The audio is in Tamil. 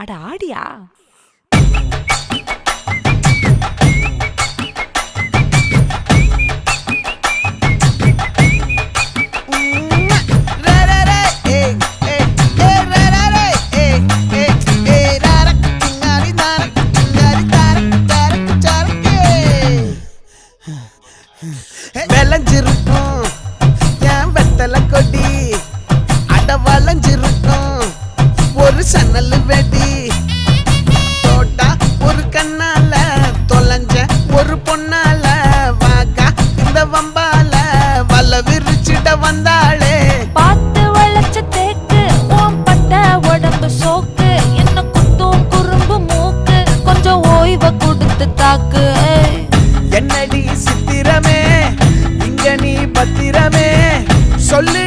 அட ஆடியா? விளைஞ்சிருக்கும் என் வெத்தலை கொடி, அட வளைஞ்சிருக்கும் ஒரு சன்னல் வெடி. தோட்டா ஒரு கண்ணால தொலைஞ்ச ஒரு பொண்ணால வாக்கா இந்த வம்பால வல விரிச்சிட வந்தாளே. பார்த்து வளைச்ச தேக்கு ஓம் பட்ட உடம்பு சோக்கு, என்ன குத்தும் குறும்பு மூக்கு, கொஞ்சம் ஓய்வை கொடுத்து தாக்கு. என்னடி சித்திரமே இங்க நீ பத்திரமே சொல்லு